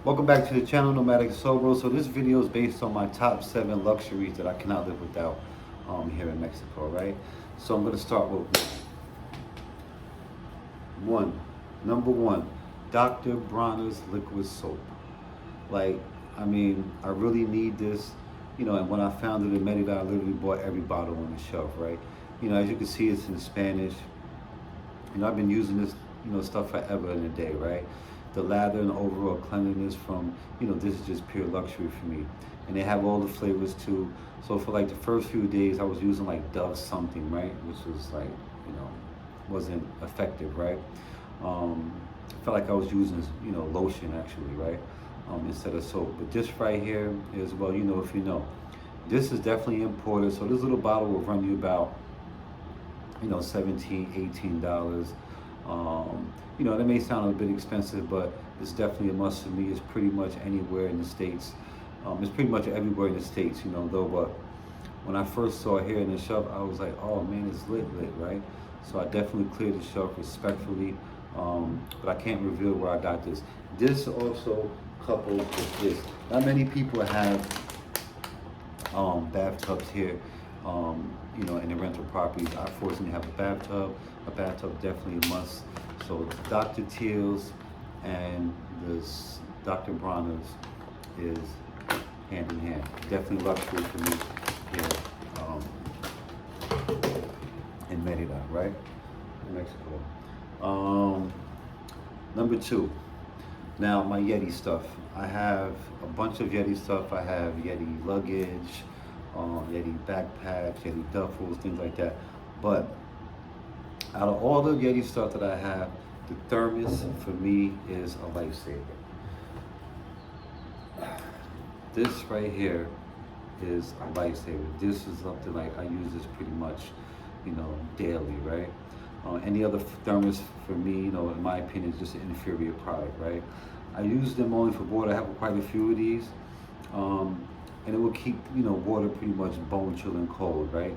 Welcome back to the channel, Nomadic Sobro. So this video is based on my top 7 luxuries that I cannot live without here in Mexico, right? So I'm going to start with one. Number one, Dr. Bronner's liquid soap. Like, I mean, I really need this, and when I found it in Merida, I literally bought every bottle on the shelf, right? As you can see, it's in Spanish. I've been using this, stuff forever in a day, right? The lather and overall cleanliness from, this is just pure luxury for me. And they have all the flavors too. So for like the first few days, I was using like Dove something, right? Which was like, wasn't effective, right? I felt like I was using, lotion actually, right? Instead of soap. But this right here is, well, if you know, this is definitely imported. So this little bottle will run you about, $17, $18. That may sound a bit expensive, but it's definitely a must for me. It's pretty much anywhere in the States. It's pretty much everywhere in the States, though. But when I first saw it here in the shelf, I was like, oh man, it's lit, right? So I definitely cleared the shelf respectfully, but I can't reveal where I got this. This also coupled with this. Not many people have bathtubs here, in the rental properties. I fortunately have a bathtub. A bathtub definitely a must. So Dr. Teal's and this Dr. Bronner's is hand in hand. Definitely luxury for me here in Merida, right? In Mexico. Number two. Now my Yeti stuff. I have a bunch of Yeti stuff. I have Yeti luggage, Yeti backpacks, Yeti duffels, things like that. But out of all the Yeti stuff that I have, the thermos for me is a lifesaver. This right here is a lifesaver. This is something like I use this pretty much, daily, right? Any other thermos for me, in my opinion, is just an inferior product, right? I use them only for water. I have quite a few of these, and it will keep, water pretty much bone chilling cold, right?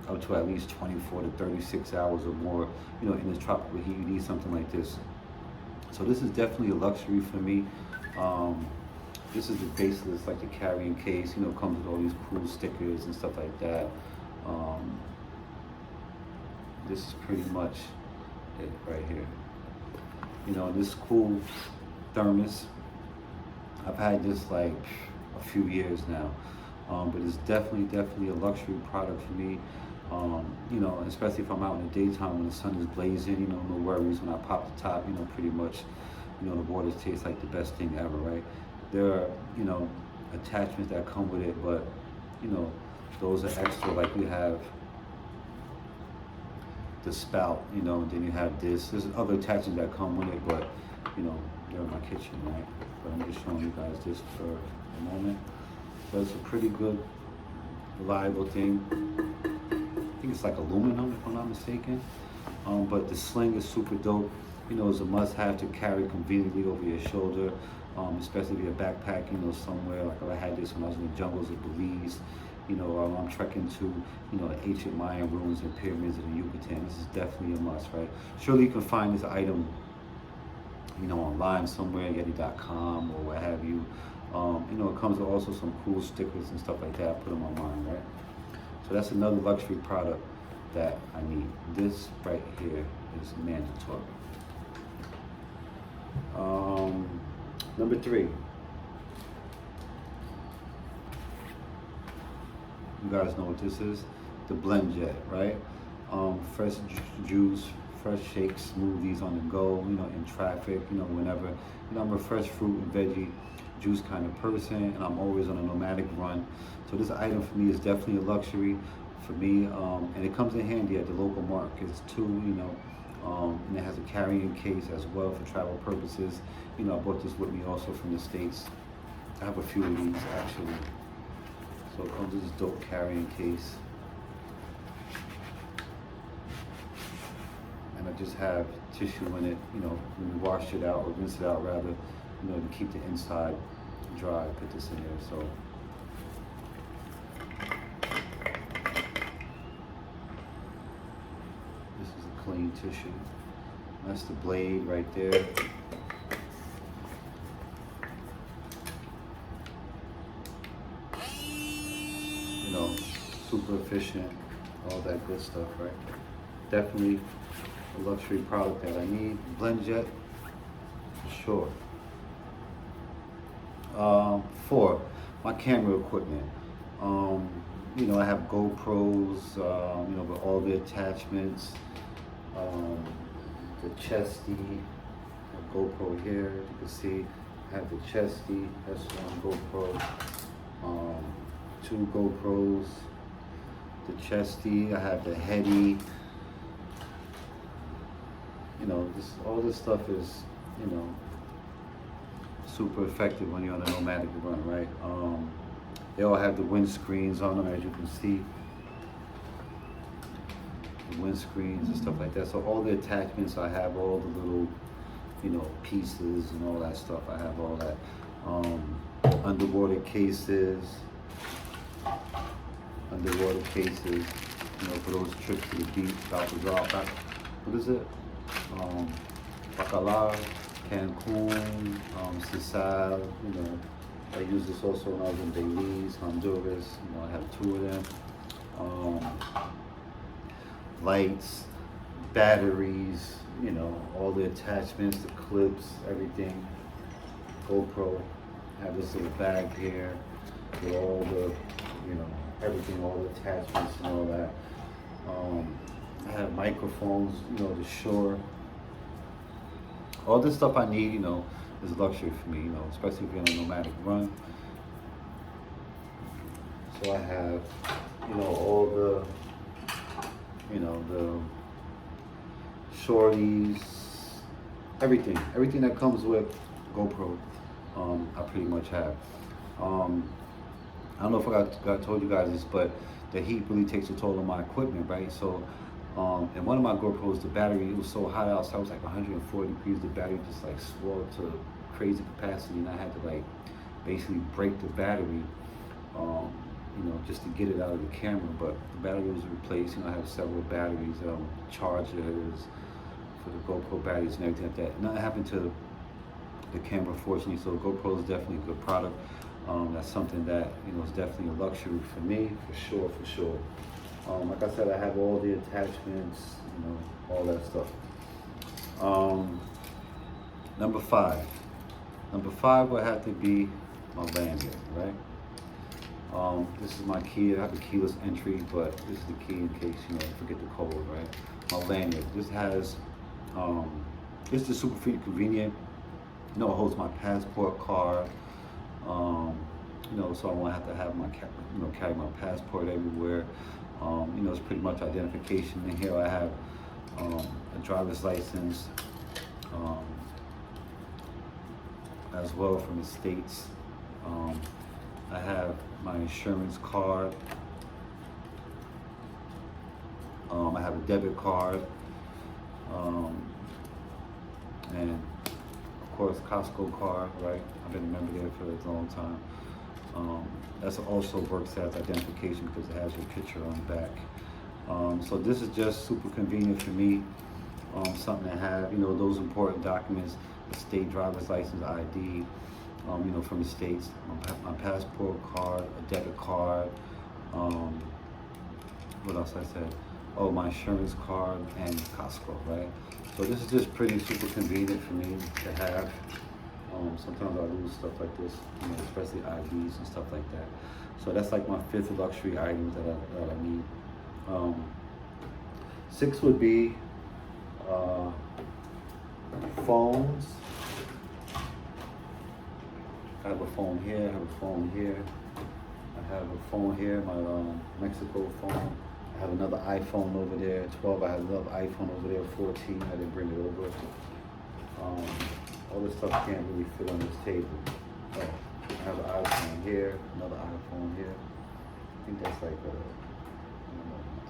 Up to at least 24 to 36 hours or more, in this tropical heat, you need something like this. So this is definitely a luxury for me. This is the baseless, like the carrying case, comes with all these cool stickers and stuff like that. This is pretty much it right here. This cool thermos. I've had this like a few years now, but it's definitely a luxury product for me. Especially if I'm out in the daytime when the sun is blazing, no worries. When I pop the top, pretty much, the water tastes like the best thing ever, right? There are, attachments that come with it, but, those are extra. Like we have the spout, and then you have this. There's other attachments that come with it, but, they're in my kitchen, right? But I'm just showing you guys this for a moment. So it's a pretty good, reliable thing. I think it's like aluminum, if I'm not mistaken. But the sling is super dope. It's a must-have to carry conveniently over your shoulder, especially if you're backpacking, somewhere. Like I had this when I was in the jungles of Belize. I'm trekking to, ancient Mayan ruins and pyramids in the Yucatan. This is definitely a must, right? Surely you can find this item, online somewhere, Yeti.com or what have you. It comes with also some cool stickers and stuff like that. I put them on mine, right? So that's another luxury product that I need. This right here is mandatory. Number three. You guys know what this is? The blend jet, right? Fresh juice, fresh shakes, smoothies on the go, in traffic, whenever. I'm a fresh fruit and veggie juice kind of person, and I'm always on a nomadic run. So this item for me is definitely a luxury for me, and it comes in handy at the local markets too, and it has a carrying case as well for travel purposes. I bought this with me also from the States. I have a few of these actually. So it comes with this dope carrying case. And I just have tissue in it, when we wash it out or rinse it out rather, to keep the inside dry. Put this in there. So this is a clean tissue. That's the blade right there. super efficient, all that good stuff, right? Definitely a luxury product that I need. Blend jet, for sure. 4, my camera equipment. Um, I have GoPros, with all the attachments. Um, the chesty, a GoPro here, you can see. I have the chesty, that's one GoPro. 2 GoPros. The chesty, I have the heady. All this stuff is, super effective when you're on a nomadic run, right? They all have the windscreens on them, as you can see. The windscreens and stuff like that. So all the attachments, I have all the little, pieces and all that stuff. I have all that. Underwater cases, for those trips to the beach, what is it? Bacala, Cancun, Sisal, I use this also when I was in Belize, Honduras, I have 2 of them. Lights, batteries, all the attachments, the clips, everything. GoPro, I have this little bag here with all the, everything, all the attachments and all that. I have microphones, the Shure. All this stuff I need, is a luxury for me, especially if you're on a nomadic run. So I have, all the, the shorties, everything that comes with GoPro, I pretty much have. I don't know if I told you guys this, but the heat really takes a toll on my equipment, right? So, and one of my GoPros, the battery, it was so hot outside, it was like 140 degrees, the battery just like swelled to crazy capacity, and I had to like basically break the battery, just to get it out of the camera. But the battery was replaced. I have several batteries, chargers for the GoPro batteries and everything like that. Nothing happened to the camera, fortunately. So GoPro is definitely a good product. That's something that is definitely a luxury for me, for sure. Like I said, I have all the attachments, all that stuff. Number five would have to be my lanyard, right? This is my key. I have a keyless entry, but this is the key in case I forget the code, right? My lanyard. This has, this is super convenient. It holds my passport card. So I won't have to have my carry my passport everywhere. It's pretty much identification. And here I have a driver's license, as well from the States. I have my insurance card. I have a debit card, and of course Costco card, right? I've been a member there for a long time. That also works as identification because it has your picture on the back. So this is just super convenient for me. Something to have, those important documents, the state driver's license, ID, from the States, my passport card, a debit card, what else I said? Oh, my insurance card and Costco, right? So this is just pretty super convenient for me to have. Sometimes I lose stuff like this, especially IDs and stuff like that. So that's like my 5th luxury item that I need. 6 would be phones. I have a phone here, I have a phone here. I have a phone here, my Mexico phone. I have another iPhone over there, 12. I have another iPhone over there, 14. I didn't bring it over. All this stuff can't really fit on this table. Oh, I have an iPhone here, another iPhone here. I think that's like an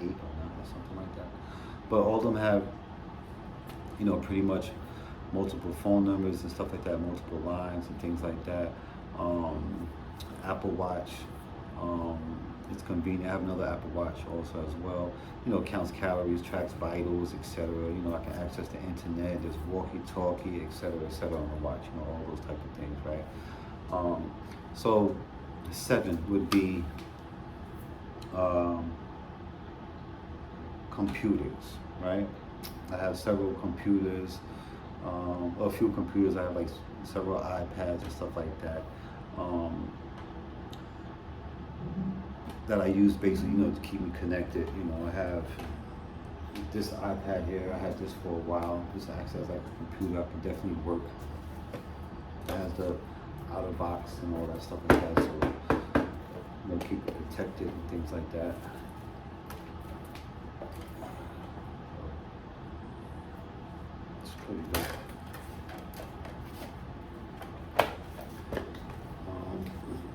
8 or 9 or something like that. But all of them have, pretty much multiple phone numbers and stuff like that, multiple lines and things like that. Apple Watch, it's convenient. I have another Apple Watch also as well. Counts calories, tracks vitals, etc. I can access the internet. There's walkie-talkie, etc., on the watch. All those type of things, right? So 7 would be computers, right? I have several computers, a few computers. I have like several iPads and stuff like that. That I use basically, to keep me connected. I have this iPad here. I had this for a while. This acts as like a computer. I can definitely work. It has the outer box and all that stuff like that, so keep it protected and things like that. It's pretty good.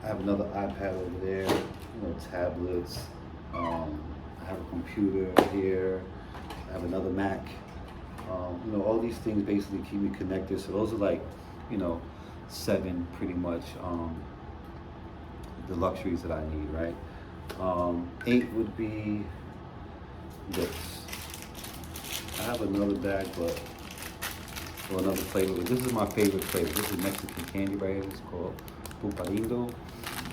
I have another iPad over there. Tablets. I have a computer here. I have another Mac. All these things basically keep me connected. So those are like, 7 pretty much the luxuries that I need, right? 8 would be this. I have another bag, or another flavor. But this is my favorite flavor. This is Mexican candy right here. It's called Puparindo.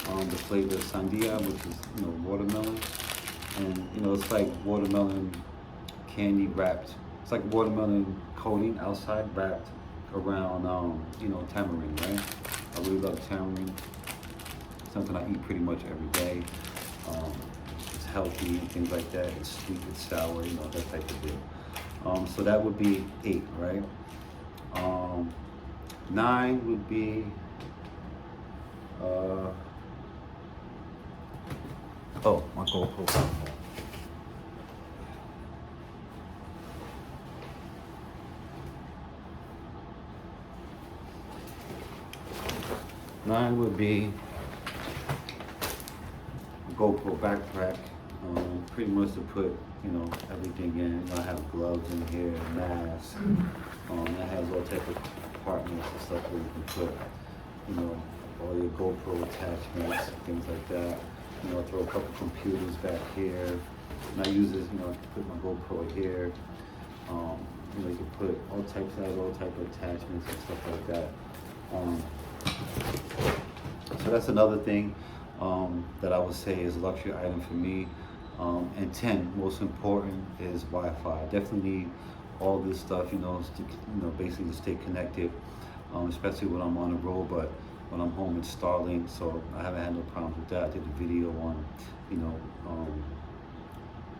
The flavor is sandia, which is watermelon, and it's like watermelon candy wrapped. It's like watermelon coating outside wrapped around tamarind, right? I really love tamarind. Something I eat pretty much every day. It's healthy and things like that. It's sweet, it's sour, that type of deal. So that would be 8, right? 9 would be my GoPro. 9 would be GoPro backpack. Pretty much to put, everything in. I have gloves in here, mask. That has all type of compartments and stuff where you can put, all your GoPro attachments and things like that. I throw a couple computers back here. And I use this, I put my GoPro here. You can put all types of attachments and stuff like that. So that's another thing that I would say is a luxury item for me. And 10, most important, is Wi-Fi. I definitely need all this stuff, basically to stay connected, especially when I'm on the road. But when I'm home, it's Starlink, so I haven't had no problems with that. I did a video on,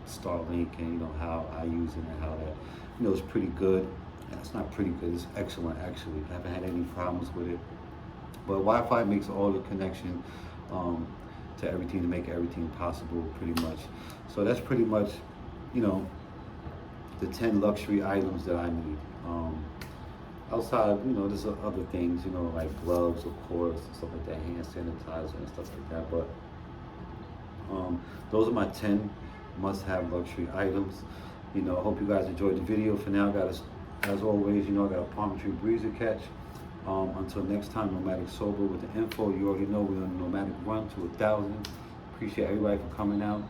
Starlink and how I use it and how that, it's pretty good. And it's not pretty good; it's excellent actually. I haven't had any problems with it. But Wi-Fi makes all the connection to everything, to make everything possible, pretty much. So that's pretty much, the 10 luxury items that I need. Outside, there's other things, like gloves, of course, and stuff like that, hand sanitizer and stuff like that. But those are my 10 must-have luxury items. I hope you guys enjoyed the video. For now, guys, as always, I got a palm tree breezer catch. Until next time, Nomadic Sober with the info. You already know we're on a Nomadic run to 1,000. Appreciate everybody for coming out.